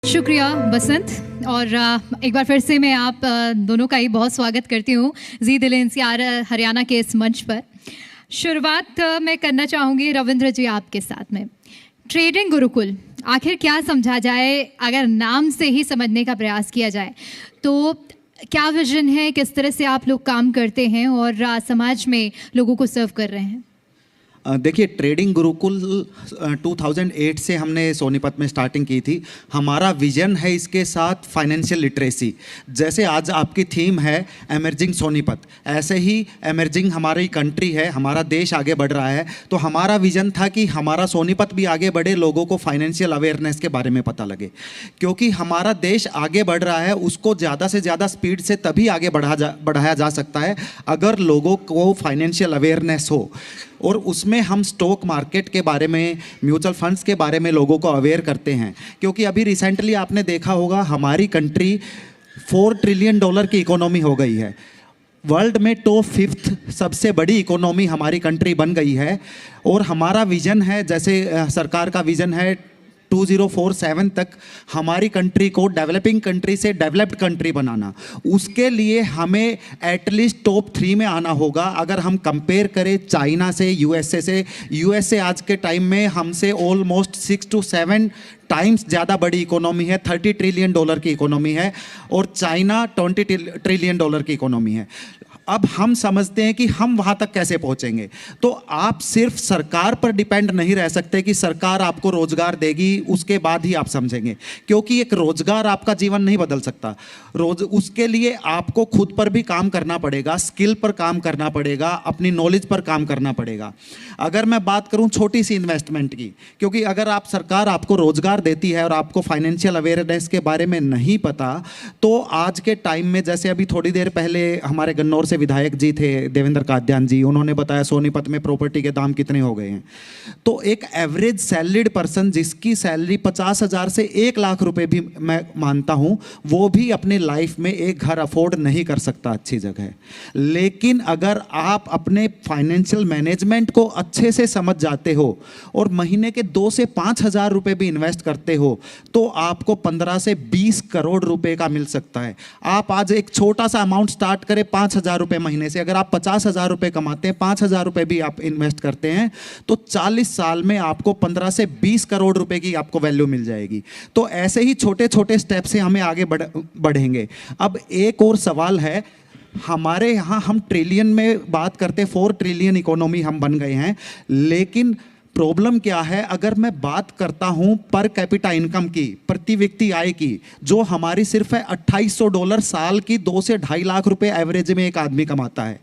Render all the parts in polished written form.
शुक्रिया बसंत। और एक बार फिर से मैं आप दोनों का ही बहुत स्वागत करती हूँ जी दिल एनसीआर हरियाणा के इस मंच पर। शुरुआत मैं करना चाहूँगी रविंद्र जी आपके साथ में। ट्रेडिंग गुरुकुल आखिर क्या समझा जाए, अगर नाम से ही समझने का प्रयास किया जाए तो क्या विजन है, किस तरह से आप लोग काम करते हैं और समाज में लोगों को सर्व कर रहे हैं? देखिए, ट्रेडिंग गुरुकुल 2008 से हमने सोनीपत में स्टार्टिंग की थी। हमारा विजन है इसके साथ फाइनेंशियल लिटरेसी। जैसे आज आपकी थीम है एमर्जिंग सोनीपत, ऐसे ही एमर्जिंग हमारी कंट्री है, हमारा देश आगे बढ़ रहा है। तो हमारा विजन था कि हमारा सोनीपत भी आगे बढ़े, लोगों को फाइनेंशियल अवेयरनेस के बारे में पता लगे। क्योंकि हमारा देश आगे बढ़ रहा है, उसको ज़्यादा से ज़्यादा स्पीड से तभी आगे बढ़ाया जा सकता है अगर लोगों को फाइनेंशियल अवेयरनेस हो। और उसमें हम स्टॉक मार्केट के बारे में, म्यूचुअल फंड्स के बारे में लोगों को अवेयर करते हैं। क्योंकि अभी रिसेंटली आपने देखा होगा हमारी कंट्री $4 ट्रिलियन की इकोनॉमी हो गई है। वर्ल्ड में टॉप 5th सबसे बड़ी इकोनॉमी हमारी कंट्री बन गई है। और हमारा विज़न है, जैसे सरकार का विज़न है 2047 तक हमारी कंट्री को डेवलपिंग कंट्री से डेवलप्ड कंट्री बनाना। उसके लिए हमें एटलीस्ट टॉप 3 में आना होगा। अगर हम कंपेयर करें चाइना से, यूएसए से, यूएसए आज के टाइम में हमसे ऑलमोस्ट 6 to 7 टाइम्स ज़्यादा बड़ी इकोनॉमी है, $30 ट्रिलियन की इकोनॉमी है, और चाइना $20 ट्रिलियन की इकोनॉमी है। अब हम समझते हैं कि हम वहाँ तक कैसे पहुँचेंगे। तो आप सिर्फ सरकार पर डिपेंड नहीं रह सकते कि सरकार आपको रोज़गार देगी उसके बाद ही आप समझेंगे, क्योंकि एक रोज़गार आपका जीवन नहीं बदल सकता। उसके लिए आपको खुद पर भी काम करना पड़ेगा, स्किल पर काम करना पड़ेगा, अपनी नॉलेज पर काम करना पड़ेगा। अगर मैं बात करूँ छोटी सी इन्वेस्टमेंट की, क्योंकि अगर सरकार आपको रोज़गार देती है और आपको फाइनेंशियल अवेयरनेस के बारे में नहीं पता, तो आज के टाइम में, जैसे अभी थोड़ी देर पहले हमारे गन्नौर से विधायक जी थे देवेंद्र काद्यान जी, उन्होंने बताया सोनीपत में प्रॉपर्टी के दाम कितने हो गए हैं। तो एक एवरेज सैलरीड पर्सन जिसकी सैलरी 50,000 से 1 लाख रुपए भी मैं मानता हूं, वो भी अपने लाइफ में एक घर अफोर्ड नहीं कर सकता अच्छी जगह। लेकिन अगर आप अपने फाइनेंशियल मैनेजमेंट को अच्छे से समझ जाते हो और महीने के 2 से 5 हज़ार रुपए भी इन्वेस्ट करते हो, तो आपको 15 से 20 करोड़ रुपए का मिल सकता है। आप आज एक छोटा सा अमाउंट स्टार्ट करें 5,000 रुपए महीने से, अगर आप 50,000 रुपए कमाते हैं, 5,000 रुपए भी आप इन्वेस्ट करते हैं, तो 40 साल में आपको 15 से 20 करोड़ रुपए की आपको वैल्यू मिल जाएगी। तो ऐसे ही छोटे छोटे स्टेप से हमें आगे बढ़ेंगे। अब एक और सवाल है, हमारे यहाँ हम ट्रिलियन में बात करते हैं, 4 ट्रिलियन इकोनॉमी हम बन गए हैं, लेकिन प्रॉब्लम क्या है? अगर मैं बात करता हूं पर कैपिटा इनकम की, प्रति व्यक्ति आय की, जो हमारी सिर्फ है $2800 साल की, 2 से 2.5 लाख रुपए एवरेज में एक आदमी कमाता है।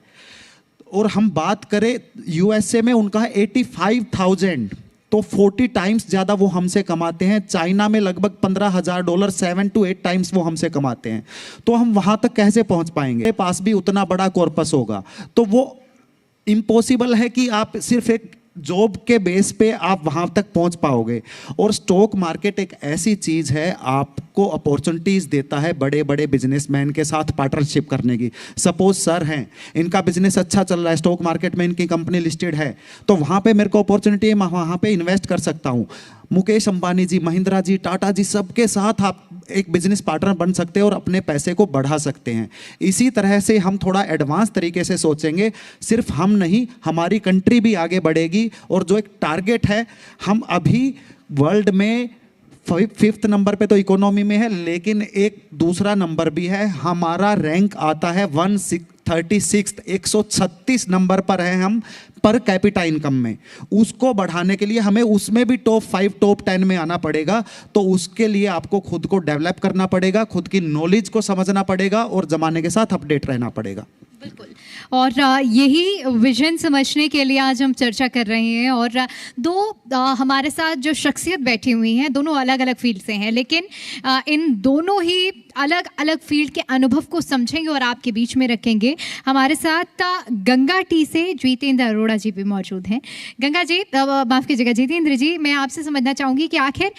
और हम बात करें यूएसए में, उनका है 85,000, तो 40 टाइम्स ज़्यादा वो हमसे कमाते हैं। चाइना में लगभग $15,000, 7 to 8 टाइम्स वो हमसे कमाते हैं। तो हम वहाँ तक कैसे पहुँच पाएंगे? मेरे पास भी उतना बड़ा कॉर्पस होगा, तो वो इम्पॉसिबल है कि आप सिर्फ एक जॉब के बेस पे आप वहाँ तक पहुँच पाओगे। और स्टॉक मार्केट एक ऐसी चीज़ है, आपको अपॉर्चुनिटीज़ देता है बड़े बड़े बिजनेसमैन के साथ पार्टनरशिप करने की। सपोज सर हैं, इनका बिजनेस अच्छा चल रहा है, स्टॉक मार्केट में इनकी कंपनी लिस्टेड है, तो वहाँ पे मेरे को अपॉर्चुनिटी है, मैं वहाँ पे इन्वेस्ट कर सकता हूँ। मुकेश अंबानी जी, महिंद्रा जी, टाटा जी, सबके साथ आप एक बिजनेस पार्टनर बन सकते हैं और अपने पैसे को बढ़ा सकते हैं। इसी तरह से हम थोड़ा एडवांस तरीके से सोचेंगे, सिर्फ हम नहीं, हमारी कंट्री भी आगे बढ़ेगी। और जो एक टारगेट है, हम अभी वर्ल्ड में 5th नंबर पे तो इकोनॉमी में है, लेकिन एक दूसरा नंबर भी है, हमारा रैंक आता है 136, 136 नंबर पर है हम पर कैपिटा इनकम में। उसको बढ़ाने के लिए हमें उसमें भी टॉप 5, टॉप 10 में आना पड़ेगा। तो उसके लिए आपको खुद को डेवलप करना पड़ेगा, खुद की नॉलेज को समझना पड़ेगा और ज़माने के साथ अपडेट रहना पड़ेगा। बिल्कुल। और यही विजन समझने के लिए आज हम चर्चा कर रहे हैं। और दो हमारे साथ जो शख्सियत बैठी हुई हैं, दोनों अलग अलग फील्ड से हैं, लेकिन इन दोनों ही अलग अलग फील्ड के अनुभव को समझेंगे और आपके बीच में रखेंगे। हमारे साथ गंगा टी से जितेंद्र अरोड़ा जी भी मौजूद हैं। गंगा जी, माफ़ कीजिएगा जितेंद्र जी, मैं आपसे समझना चाहूँगी कि आखिर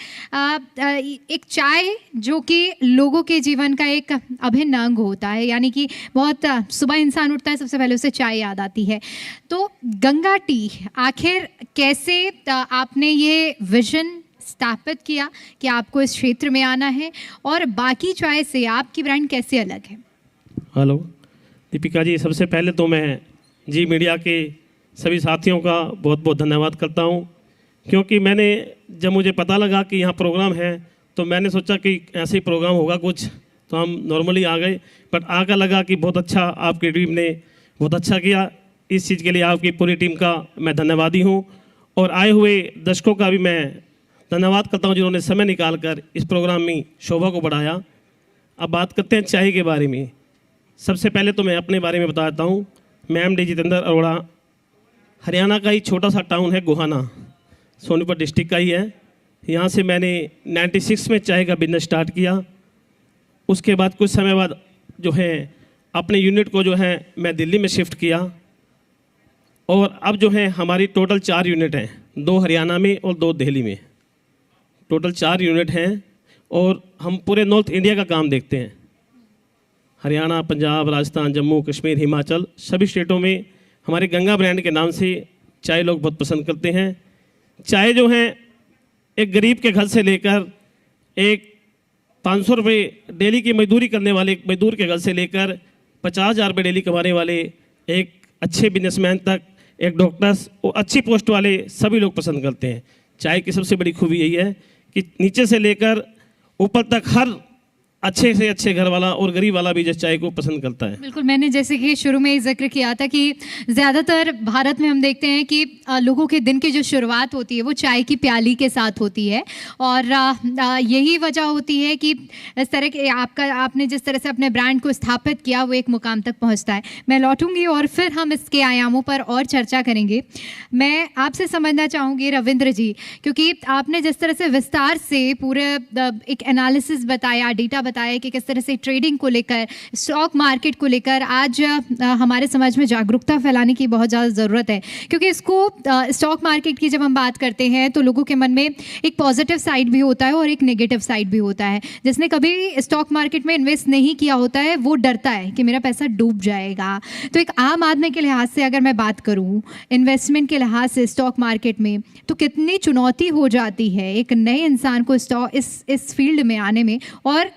एक चाय जो कि लोगों के जीवन का एक अभिन्न अंग होता है, यानी कि बहुत सुबह इंसान उठता है, सबसे पहले उसे चाय याद आती है, तो गंगा टी आखिर कैसे आपने ये विजन स्थापित किया कि आपको इस क्षेत्र में आना है, और बाकी चाय से आपकी ब्रांड कैसे अलग है? हेलो दीपिका जी, सबसे पहले तो मैं जी मीडिया के सभी साथियों का बहुत बहुत धन्यवाद करता हूं, क्योंकि मैंने जब मुझे पता लगा कि यहाँ प्रोग्राम है तो मैंने सोचा कि ऐसे ही प्रोग्राम होगा कुछ, तो हम नॉर्मली आ गए। बट आकर लगा कि बहुत अच्छा, आपकी टीम ने बहुत अच्छा किया। इस चीज़ के लिए आपकी पूरी टीम का मैं धन्यवादी हूँ, और आए हुए दर्शकों का भी मैं धन्यवाद करता हूँ जिन्होंने समय निकाल कर इस प्रोग्राम में शोभा को बढ़ाया। अब बात करते हैं चाय के बारे में। सबसे पहले तो मैं अपने बारे में बताता हूँ। मैं एमडी जितेंद्र अरोड़ा, हरियाणा का ही छोटा सा टाउन है गोहाना, सोनीपत डिस्ट्रिक्ट का ही है। यहाँ से मैंने 96 में चाय का बिजनेस स्टार्ट किया। उसके बाद कुछ समय बाद जो है अपने यूनिट को जो है मैं दिल्ली में शिफ्ट किया, और अब जो है हमारी टोटल 4 यूनिट हैं, 2 हरियाणा में और 2 दिल्ली में। टोटल 4 यूनिट हैं, और हम पूरे नॉर्थ इंडिया का काम देखते हैं। हरियाणा, पंजाब, राजस्थान, जम्मू कश्मीर, हिमाचल, सभी स्टेटों में हमारे गंगा ब्रांड के नाम से चाय लोग बहुत पसंद करते हैं। चाय जो है एक गरीब के घर से लेकर एक 500 रुपये डेली की मजदूरी करने वाले एक मजदूर के घर से लेकर 50,000 रुपये डेली कमाने वाले एक अच्छे बिजनेसमैन तक, एक डॉक्टर्स और अच्छी पोस्ट वाले सभी लोग पसंद करते हैं। चाय की सबसे बड़ी खूबी यही है कि नीचे से लेकर ऊपर तक हर अच्छे से अच्छे घर वाला और गरीब वाला भी जिस चाय को पसंद करता है। बिल्कुल, मैंने जैसे कि शुरू में ही जिक्र किया था कि ज़्यादातर भारत में हम देखते हैं कि लोगों के दिन की जो शुरुआत होती है वो चाय की प्याली के साथ होती है, और यही वजह होती है कि इस तरह के आपने जिस तरह से अपने ब्रांड को स्थापित किया वो एक मुकाम तक पहुंचता है। मैं लौटूंगी और फिर हम इसके आयामों पर और चर्चा करेंगे। मैं आपसे समझना चाहूँगी रविंद्र जी, क्योंकि आपने जिस तरह से विस्तार से पूरे एक एनालिसिस बताया, डेटा बताया कि किस तरह से ट्रेडिंग को लेकर, स्टॉक मार्केट को लेकर आज हमारे समाज में जागरूकता फैलाने की बहुत ज़्यादा ज़रूरत है, क्योंकि इसको स्टॉक मार्केट की जब हम बात करते हैं तो लोगों के मन में एक पॉजिटिव साइड भी होता है और एक नेगेटिव साइड भी होता है। जिसने कभी स्टॉक मार्केट में इन्वेस्ट नहीं किया होता है वो डरता है कि मेरा पैसा डूब जाएगा। तो एक आम आदमी के लिहाज से अगर मैं बात करूँ इन्वेस्टमेंट के लिहाज से स्टॉक मार्केट में, तो कितनी चुनौती हो जाती है एक नए इंसान को इस फील्ड में आने में, और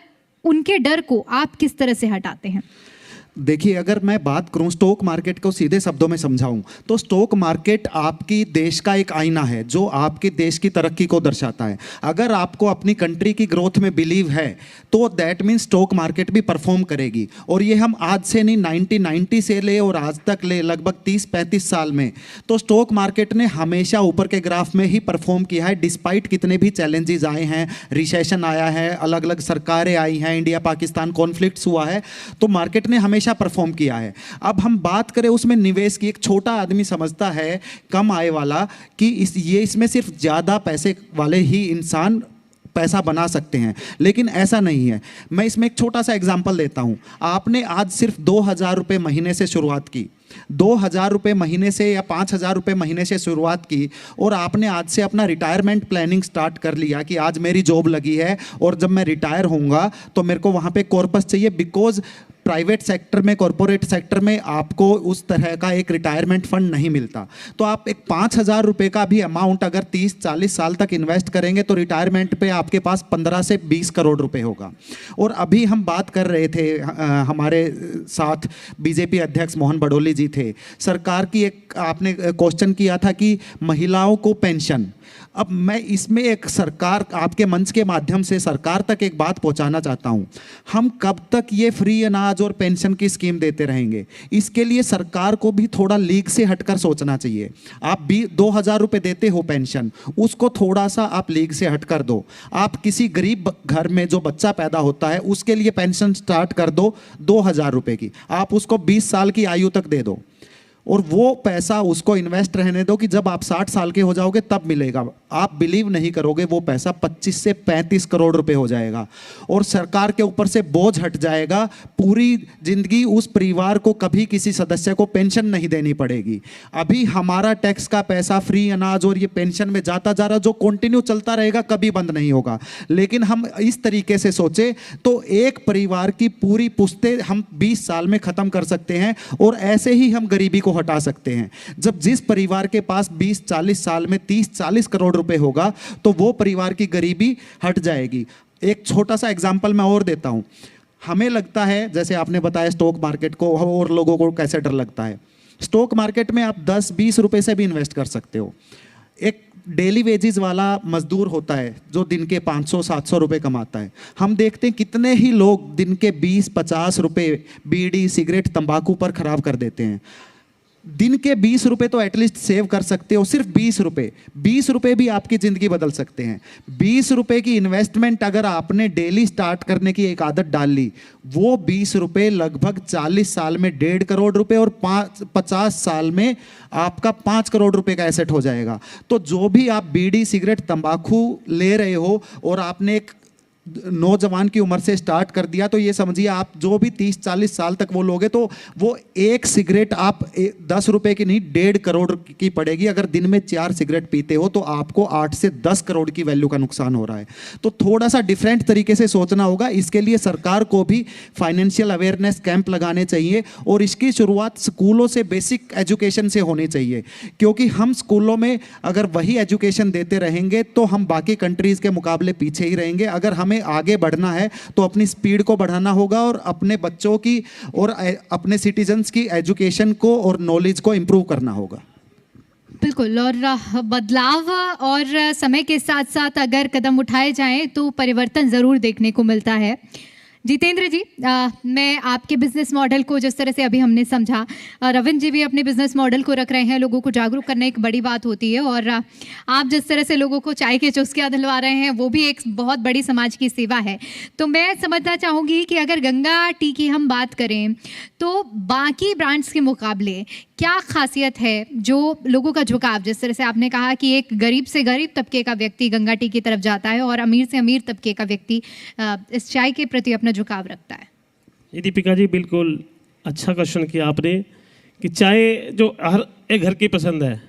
उनके डर को आप किस तरह से हटाते हैं? देखिए, अगर मैं बात करूं स्टॉक मार्केट को सीधे शब्दों में समझाऊं तो स्टॉक मार्केट आपकी देश का एक आईना है जो आपके देश की तरक्की को दर्शाता है। अगर आपको अपनी कंट्री की ग्रोथ में बिलीव है तो दैट मीन स्टॉक मार्केट भी परफॉर्म करेगी। और ये हम आज से नहीं, 1990 से ले और आज तक ले लगभग 30-35 साल में तो स्टॉक मार्केट ने हमेशा ऊपर के ग्राफ में ही परफॉर्म किया है, डिस्पाइट कितने भी चैलेंजेस आए हैं, रिसेशन आया है, अलग अलग सरकारें आई हैं, इंडिया पाकिस्तान कॉन्फ्लिक्ट्स हुआ है, तो मार्केट ने हमेशा परफॉर्म किया है। अब हम बात करें उसमें निवेश की, एक छोटा आदमी समझता है कम आय वाला कि इसमें सिर्फ ज़्यादा पैसे वाले ही इंसान पैसा बना सकते हैं, लेकिन ऐसा नहीं है। मैं इसमें एक छोटा सा एग्जांपल देता हूं। आपने आज सिर्फ 2,000 रुपये महीने से शुरुआत की, 2,000 रुपये महीने से या 5,000 रुपये महीने से शुरुआत की, और आपने आज से अपना रिटायरमेंट प्लानिंग स्टार्ट कर लिया कि आज मेरी जॉब लगी है और जब मैं रिटायर होऊंगा तो मेरे को वहाँ पे कॉर्पस चाहिए, बिकॉज प्राइवेट सेक्टर में, कॉरपोरेट सेक्टर में आपको उस तरह का एक रिटायरमेंट फंड नहीं मिलता। तो आप एक 5,000 रुपये का भी अमाउंट अगर 30-40 साल तक इन्वेस्ट करेंगे तो रिटायरमेंट पे आपके पास 15 से 20 करोड़ रुपए होगा। और अभी हम बात कर रहे थे, हमारे साथ बीजेपी अध्यक्ष मोहन भडोली जी थे, सरकार की एक आपने क्वेश्चन किया था कि महिलाओं को पेंशन। अब मैं इसमें एक सरकार, आपके मंच के माध्यम से सरकार तक एक बात पहुंचाना चाहता हूं। हम कब तक ये फ्री अनाज और पेंशन की स्कीम देते रहेंगे? इसके लिए सरकार को भी थोड़ा लीग से हटकर सोचना चाहिए। आप भी 2,000 रुपये देते हो पेंशन, उसको थोड़ा सा आप लीग से हटकर दो। आप किसी गरीब घर में जो बच्चा पैदा होता है उसके लिए पेंशन स्टार्ट कर दो 2,000 रुपये की, आप उसको 20 साल की आयु तक दे दो, और वो पैसा उसको इन्वेस्ट रहने दो कि जब आप 60 साल के हो जाओगे तब मिलेगा। आप बिलीव नहीं करोगे, वो पैसा 25 से 35 करोड़ रुपए हो जाएगा, और सरकार के ऊपर से बोझ हट जाएगा। पूरी जिंदगी उस परिवार को कभी किसी सदस्य को पेंशन नहीं देनी पड़ेगी। अभी हमारा टैक्स का पैसा फ्री अनाज और ये पेंशन में जाता जा रहा, जो कंटिन्यू चलता रहेगा, कभी बंद नहीं होगा। लेकिन हम इस तरीके से सोचे तो एक परिवार की पूरी पुश्तें हम 20 साल में ख़त्म कर सकते हैं, और ऐसे ही हम गरीबी को हटा सकते हैं। जब जिस परिवार के पास 20-40 साल में 30-40 करोड़ रुपए होगा तो वो परिवार की गरीबी हट जाएगी। एक छोटा सा एग्जाम्पल मैं और देता हूँ। हमें लगता है, जैसे आपने बताया स्टॉक मार्केट को, और लोगों को कैसे डर लगता है। स्टॉक मार्केट में आप 10-20 रुपए से भी इन्वेस्ट कर सकते हो। एक डेली वेजेस वाला मजदूर होता है जो दिन के 500-700 रुपए कमाता है। हम देखते हैं कितने ही लोग दिन के 20-50 रुपए बीड़ी, सिगरेट, तंबाकू पर खराब कर देते हैं। दिन के 20 रुपए तो एटलीस्ट सेव कर सकते हो, सिर्फ 20 रुपए। 20 रुपए भी आपकी ज़िंदगी बदल सकते हैं। 20 रुपए की इन्वेस्टमेंट अगर आपने डेली स्टार्ट करने की एक आदत डाल ली, वो 20 रुपए लगभग 40 साल में 1.5 करोड़ रुपए और 50 साल में आपका 5 करोड़ रुपए का एसेट हो जाएगा। तो जो भी आप बीड़ी, सिगरेट, तंबाकू ले रहे हो और आपने एक नौजवान की उम्र से स्टार्ट कर दिया, तो ये समझिए आप जो भी 30-40 साल तक वो लोगे तो वो एक सिगरेट आप 10 रुपए की नहीं 1.5 करोड़ की पड़ेगी। अगर दिन में 4 सिगरेट पीते हो तो आपको 8 से 10 करोड़ की वैल्यू का नुकसान हो रहा है। तो थोड़ा सा डिफरेंट तरीके से सोचना होगा। इसके लिए सरकार को भी फाइनेंशियल अवेयरनेस कैंप लगाने चाहिए और इसकी शुरुआत स्कूलों से, बेसिक एजुकेशन से होनी चाहिए, क्योंकि हम स्कूलों में अगर वही एजुकेशन देते रहेंगे तो हम बाकी कंट्रीज़ के मुकाबले पीछे ही रहेंगे। अगर हमें आगे बढ़ना है तो अपनी स्पीड को बढ़ाना होगा और अपने बच्चों की और अपने सिटीजन्स की एजुकेशन को और नॉलेज को इम्प्रूव करना होगा। बिल्कुल, और बदलाव और समय के साथ साथ अगर कदम उठाए जाएं तो परिवर्तन ज़रूर देखने को मिलता है। जितेंद्र जी, मैं आपके बिजनेस मॉडल को जिस तरह से अभी हमने समझा, रविंद्र जी भी अपने बिजनेस मॉडल को रख रहे हैं। लोगों को जागरूक करना एक बड़ी बात होती है, और आप जिस तरह से लोगों को चाय के चुस्कियाँ दिलवा रहे हैं वो भी एक बहुत बड़ी समाज की सेवा है। तो मैं समझना चाहूँगी कि अगर गंगा टी की हम बात करें तो बाकी ब्रांड्स के मुकाबले क्या खासियत है जो लोगों का झुकाव, जिस तरह से आपने कहा कि एक गरीब से गरीब तबके का व्यक्ति गंगा टी की तरफ जाता है और अमीर से अमीर तबके का व्यक्ति इस चाय के प्रति अपना झुकाव रखता है। ये दीपिका जी बिल्कुल अच्छा क्वेश्चन किया आपने कि चाय जो हर एक घर की पसंद है।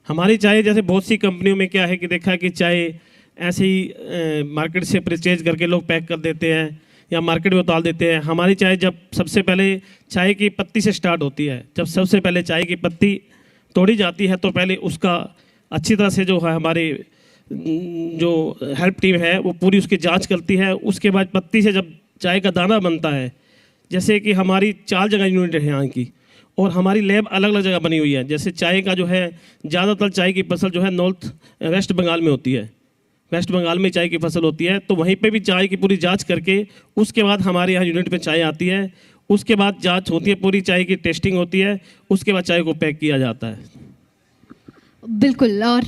हमारी चाय जैसे बहुत सी कंपनियों में क्या है कि देखा है कि चाय ऐसे ही मार्केट से परचेज करके लोग पैक कर देते हैं या मार्केट में उतार देते हैं। हमारी चाय जब सबसे पहले चाय की पत्ती से स्टार्ट होती है। जब सबसे पहले चाय की पत्ती तोड़ी जाती है तो पहले उसका अच्छी तरह से जो है हमारी जो हेल्प टीम है वो पूरी उसकी जांच करती है। उसके बाद पत्ती से जब चाय का दाना बनता है, जैसे कि हमारी 4 जगह यूनिट है यहाँ की और हमारी लैब अलग अलग जगह बनी हुई है। जैसे चाय का जो है ज़्यादातर चाय की फसल जो है वेस्ट बंगाल में होती है। वेस्ट बंगाल में चाय की फसल होती है, तो वहीं पे भी चाय की पूरी जांच करके उसके बाद हमारे यहाँ यूनिट पे चाय आती है। उसके बाद जांच होती है, पूरी चाय की टेस्टिंग होती है, उसके बाद चाय को पैक किया जाता है। बिल्कुल, और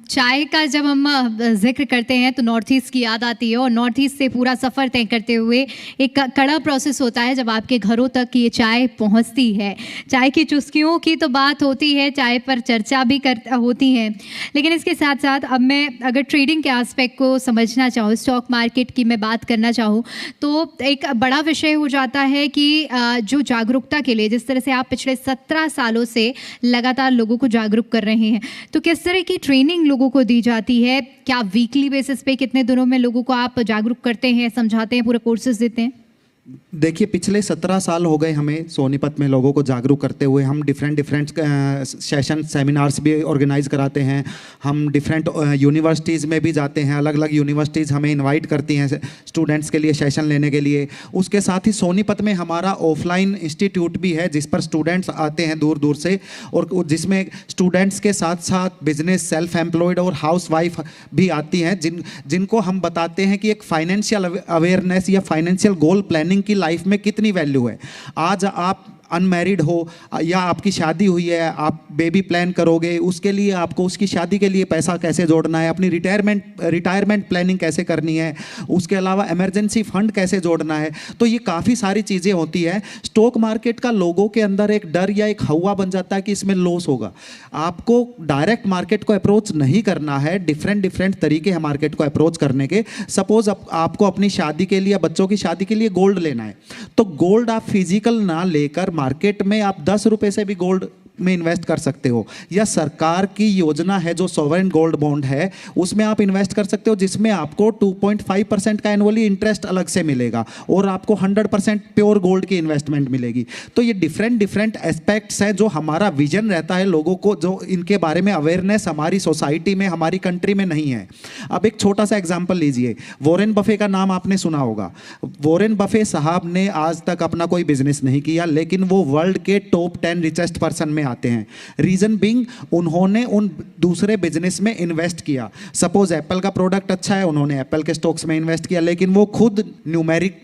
चाय का जब हम जिक्र करते हैं तो नॉर्थ ईस्ट की याद आती है, और नॉर्थ ईस्ट से पूरा सफ़र तय करते हुए एक कड़ा प्रोसेस होता है जब आपके घरों तक ये चाय पहुंचती है। चाय की चुस्कियों की तो बात होती है, चाय पर चर्चा भी होती है, लेकिन इसके साथ साथ अब मैं अगर ट्रेडिंग के आस्पेक्ट को समझना चाहूँ, स्टॉक मार्केट की मैं बात करना चाहूँ, तो एक बड़ा विषय हो जाता है कि जो जागरूकता के लिए जिस तरह से आप पिछले 17 सालों से लगातार लोगों को जागरूक कर रहे हैं, तो किस तरह की ट्रेनिंग लोगों को दी जाती है? क्या वीकली बेसिस पे कितने दिनों में लोगों को आप जागरूक करते हैं, समझाते हैं, पूरे कोर्सेज देते हैं? देखिए, पिछले 17 साल हो गए हमें सोनीपत में लोगों को जागरूक करते हुए। हम डिफरेंट सेशन सेमिनार्स भी ऑर्गेनाइज कराते हैं। हम डिफरेंट यूनिवर्सिटीज़ में भी जाते हैं। अलग अलग यूनिवर्सिटीज़ हमें इनवाइट करती हैं स्टूडेंट्स के लिए सेशन लेने के लिए। उसके साथ ही सोनीपत में हमारा ऑफलाइन इंस्टीट्यूट भी है जिस पर स्टूडेंट्स आते हैं दूर दूर से, और जिसमें स्टूडेंट्स के साथ साथ बिजनेस, सेल्फ एम्प्लॉयड और हाउस वाइफ भी आती हैं, जिनको हम बताते हैं कि एक फाइनेंशियल अवेयरनेस या फाइनेंशियल गोल प्लानिंग की लाइफ में कितनी वैल्यू है। आज आप अनमैरिड हो या आपकी शादी हुई है, आप बेबी प्लान करोगे, उसके लिए आपको उसकी शादी के लिए पैसा कैसे जोड़ना है, अपनी रिटायरमेंट प्लानिंग कैसे करनी है, उसके अलावा इमरजेंसी फंड कैसे जोड़ना है। तो ये काफ़ी सारी चीज़ें होती हैं। स्टॉक मार्केट का लोगों के अंदर एक डर या एक हवा बन जाता है कि इसमें लॉस होगा। आपको डायरेक्ट मार्केट को अप्रोच नहीं करना है, डिफरेंट तरीके हैं मार्केट को अप्रोच करने के। सपोज आपको अपनी शादी के लिए, बच्चों की शादी के लिए गोल्ड लेना है, तो गोल्ड आप फिजिकल ना लेकर मार्केट में आप 10 रुपए से भी गोल्ड में इन्वेस्ट कर सकते हो, या सरकार की योजना है जो सॉवरेन गोल्ड बॉन्ड है उसमें आप इन्वेस्ट कर सकते हो, जिसमें आपको 2.5% का एनुअली इंटरेस्ट अलग से मिलेगा और आपको 100% प्योर गोल्ड की इन्वेस्टमेंट मिलेगी। तो ये डिफरेंट एस्पेक्ट्स हैं जो हमारा विजन रहता है लोगों को, जो इनके बारे में अवेयरनेस हमारी सोसाइटी में, हमारी कंट्री में नहीं है। अब एक छोटा सा एग्जाम्पल लीजिए, वॉरेन बफे का नाम आपने सुना होगा। वॉरेन बफे साहब ने आज तक अपना कोई बिजनेस नहीं किया, लेकिन वो वर्ल्ड के टॉप 10 रिचेस्ट पर्सन में आते हैं। रीजन बीइंग उन्होंने उन दूसरे बिजनेस में इन्वेस्ट किया। सपोज एप्पल का प्रोडक्ट अच्छा है, उन्होंने एप्पल के स्टॉक्स में इन्वेस्ट किया, लेकिन वो खुद न्यूमेरिक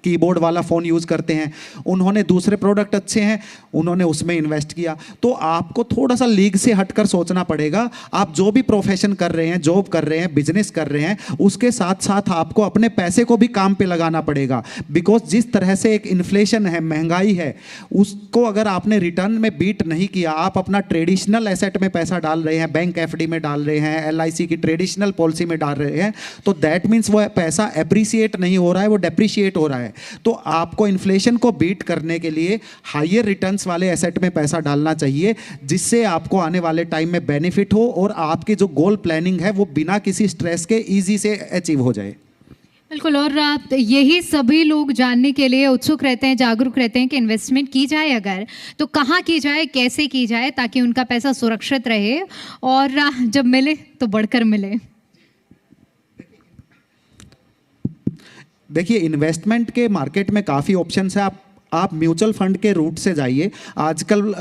कीबोर्ड वाला फ़ोन यूज़ करते हैं। उन्होंने दूसरे प्रोडक्ट अच्छे हैं, उन्होंने उसमें इन्वेस्ट किया। तो आपको थोड़ा सा लीग से हटकर सोचना पड़ेगा। आप जो भी प्रोफेशन कर रहे हैं, जॉब कर रहे हैं, बिजनेस कर रहे हैं, उसके साथ साथ आपको अपने पैसे को भी काम पे लगाना पड़ेगा। बिकॉज जिस तरह से एक इन्फ्लेशन है, महंगाई है, उसको अगर आपने रिटर्न में बीट नहीं किया, आप अपना ट्रेडिशनल एसेट में पैसा डाल रहे हैं, बैंक एफडी में डाल रहे हैं, एलआईसी की ट्रेडिशनल पॉलिसी में डाल रहे हैं, तो दैट मीन्स वो पैसा एप्रिसिएट नहीं हो रहा है, वो डेप्रिशिएट हो रहा है। तो आपको इन्फ्लेशन को बीट करने के लिए हायर रिटर्न्स वाले एसेट में पैसा डालना चाहिए, जिससे आपको आने वाले टाइम में बेनिफिट हो और आपकी जो गोल प्लानिंग है वो बिना किसी स्ट्रेस के ईजी से अचीव हो जाए। बिल्कुल, और यही सभी लोग जानने के लिए उत्सुक रहते हैं, जागरूक रहते हैं कि इन्वेस्टमेंट की जाए अगर तो कहाँ की जाए, कैसे की जाए, ताकि उनका पैसा सुरक्षित रहे और जब मिले तो बढ़कर मिले। देखिए, इन्वेस्टमेंट के मार्केट में काफ़ी ऑप्शंस है। आप म्यूचुअल फंड के रूट से जाइए। आजकल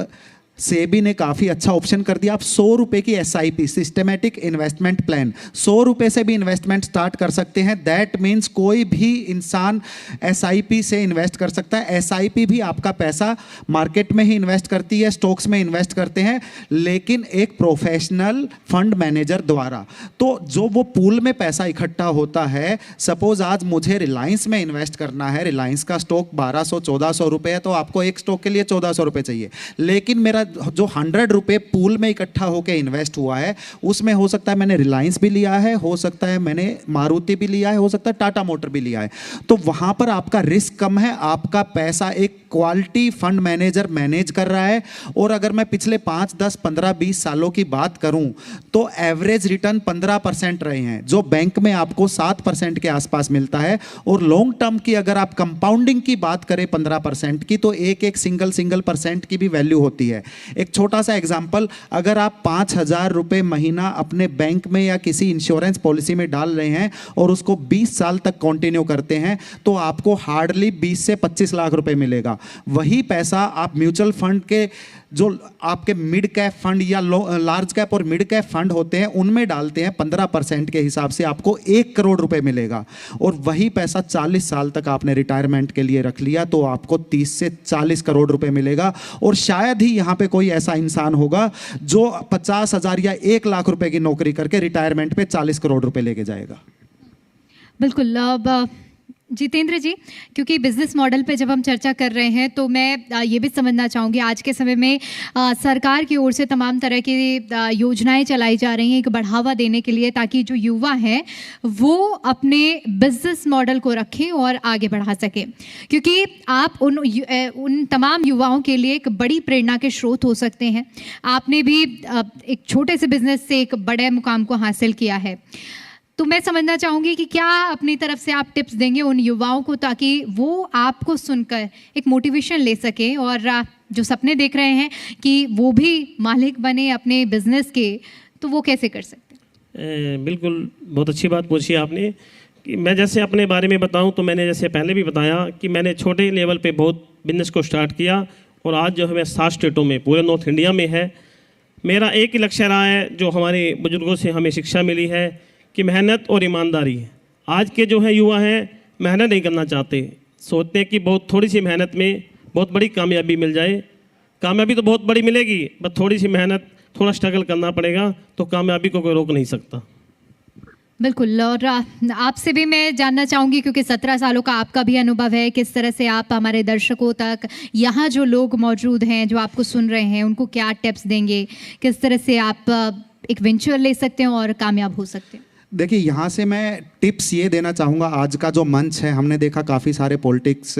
सेबी ने काफ़ी अच्छा ऑप्शन कर दिया। आप 100 रुपये की SIP, सिस्टमेटिक इन्वेस्टमेंट प्लान, 100 रुपये से भी इन्वेस्टमेंट स्टार्ट कर सकते हैं। दैट मीन्स कोई भी इंसान SIP से इन्वेस्ट कर सकता है। SIP भी आपका पैसा मार्केट में ही इन्वेस्ट करती है, स्टॉक्स में इन्वेस्ट करते हैं, लेकिन एक प्रोफेशनल फंड मैनेजर द्वारा। तो जो वो पूल में पैसा इकट्ठा होता है, सपोज आज मुझे रिलायंस में इन्वेस्ट करना है, रिलायंस का स्टॉक 1200-1400 रुपये है, तो आपको एक स्टॉक के लिए 1400 रुपये चाहिए। लेकिन मेरा जो 100 रुपये पूल में इकट्ठा होकर इन्वेस्ट हुआ है, उसमें हो सकता है मैंने रिलायंस भी लिया है, हो सकता है मैंने मारुति भी लिया है, हो सकता है टाटा मोटर भी लिया है। तो वहाँ पर आपका रिस्क कम है, आपका पैसा एक क्वालिटी फंड मैनेजर मैनेज कर रहा है। और अगर मैं पिछले 5, 10, 15, 20 सालों की बात करूं तो एवरेज रिटर्न 15% रहे हैं, जो बैंक में आपको 7% के आसपास मिलता है। और लॉन्ग टर्म की अगर आप कंपाउंडिंग की बात करें 15% की, तो एक सिंगल परसेंट की भी वैल्यू होती है। एक छोटा सा एग्जांपल, अगर आप 5,000 रुपये महीना अपने बैंक में या किसी इंश्योरेंस पॉलिसी में डाल रहे हैं और उसको 20 साल तक कंटिन्यू करते हैं, तो आपको हार्डली 20 से 25 लाख रुपए मिलेगा। वही पैसा आप म्यूचुअल फंड के, जो आपके मिड कैप फंड या लार्ज कैप और मिड कैप फंड होते हैं, उनमें डालते हैं, 15% के हिसाब से आपको 1 करोड़ रुपए मिलेगा। और वही पैसा 40 साल तक आपने रिटायरमेंट के लिए रख लिया तो आपको 30 से 40 करोड़ रुपए मिलेगा। और शायद ही यहाँ पे कोई ऐसा इंसान होगा जो 50,000 या 1 लाख रुपए की नौकरी करके रिटायरमेंट पे 40 करोड़ रुपए लेके जाएगा। बिल्कुल। अब जितेंद्र जी, क्योंकि बिजनेस मॉडल पे जब हम चर्चा कर रहे हैं तो मैं ये भी समझना चाहूँगी, आज के समय में सरकार की ओर से तमाम तरह की योजनाएं चलाई जा रही हैं एक बढ़ावा देने के लिए, ताकि जो युवा हैं वो अपने बिजनेस मॉडल को रखें और आगे बढ़ा सकें। क्योंकि आप उन तमाम युवाओं के लिए एक बड़ी प्रेरणा के स्रोत हो सकते हैं। आपने भी एक छोटे से बिजनेस से एक बड़े मुकाम को हासिल किया है। तो मैं समझना चाहूँगी कि क्या अपनी तरफ से आप टिप्स देंगे उन युवाओं को, ताकि वो आपको सुनकर एक मोटिवेशन ले सकें और जो सपने देख रहे हैं कि वो भी मालिक बने अपने बिजनेस के, तो वो कैसे कर सकते हैं? बिल्कुल, बहुत अच्छी बात पूछी आपने। कि मैं जैसे अपने बारे में बताऊं तो मैंने जैसे पहले भी बताया कि मैंने छोटे लेवल पे बहुत बिजनेस को स्टार्ट किया और आज जो है 7 स्टेटों में, पूरे नॉर्थ इंडिया में है। मेरा एक ही लक्ष्य रहा है, जो हमारे बुजुर्गों से हमें शिक्षा मिली है कि मेहनत और ईमानदारी। आज के जो है युवा हैं मेहनत नहीं करना चाहते, सोचते हैं कि बहुत थोड़ी सी मेहनत में बहुत बड़ी कामयाबी मिल जाए। कामयाबी तो बहुत बड़ी मिलेगी, बस थोड़ी सी मेहनत, थोड़ा स्ट्रगल करना पड़ेगा, तो कामयाबी को कोई रोक नहीं सकता। बिल्कुल। और आपसे भी मैं जानना चाहूँगी, क्योंकि 17 सालों का आपका भी अनुभव है, किस तरह से आप हमारे दर्शकों तक, यहाँ जो लोग मौजूद हैं जो आपको सुन रहे हैं, उनको क्या टिप्स देंगे, किस तरह से आप एक वेंचर ले सकते हैं और कामयाब हो सकते हैं? देखिए, यहाँ से मैं टिप्स ये देना चाहूँगा, आज का जो मंच है हमने देखा काफ़ी सारे पॉलिटिक्स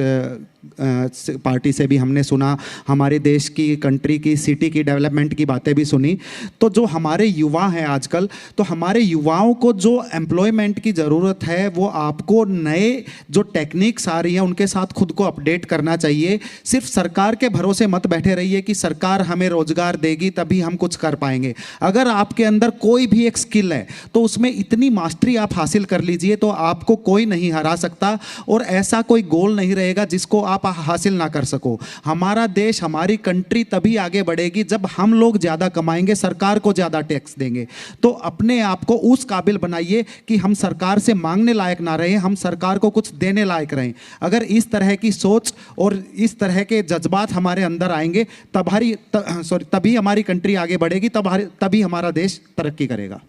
पार्टी से भी हमने सुना, हमारे देश की, कंट्री की, सिटी की डेवलपमेंट की बातें भी सुनी। तो जो हमारे युवा हैं आजकल, तो हमारे युवाओं को जो एम्प्लॉयमेंट की ज़रूरत है वो आपको नए जो टेक्निक्स आ रही हैं उनके साथ खुद को अपडेट करना चाहिए। सिर्फ सरकार के भरोसे मत बैठे रहिए कि सरकार हमें रोजगार देगी तभी हम कुछ कर पाएंगे। अगर आपके अंदर कोई भी एक स्किल है तो उसमें इतनी मास्टरी आप हासिल कर लीजिए तो आपको कोई नहीं हरा सकता, और ऐसा कोई गोल नहीं रहेगा जिसको आप हासिल ना कर सको। हमारा देश, हमारी कंट्री तभी आगे बढ़ेगी जब हम लोग ज़्यादा कमाएंगे, सरकार को ज़्यादा टैक्स देंगे। तो अपने आप को उस काबिल बनाइए कि हम सरकार से मांगने लायक ना रहें, हम सरकार को कुछ देने लायक रहें। अगर इस तरह की सोच और इस तरह के जज्बात हमारे अंदर आएंगे तभी हमारी कंट्री आगे बढ़ेगी, तभी हमारा देश तरक्की करेगा।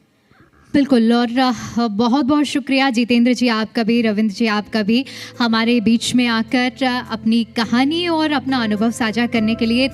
बिल्कुल, और बहुत बहुत शुक्रिया जितेंद्र जी आपका भी, रविंद्र जी आपका भी, हमारे बीच में आकर अपनी कहानी और अपना अनुभव साझा करने के लिए।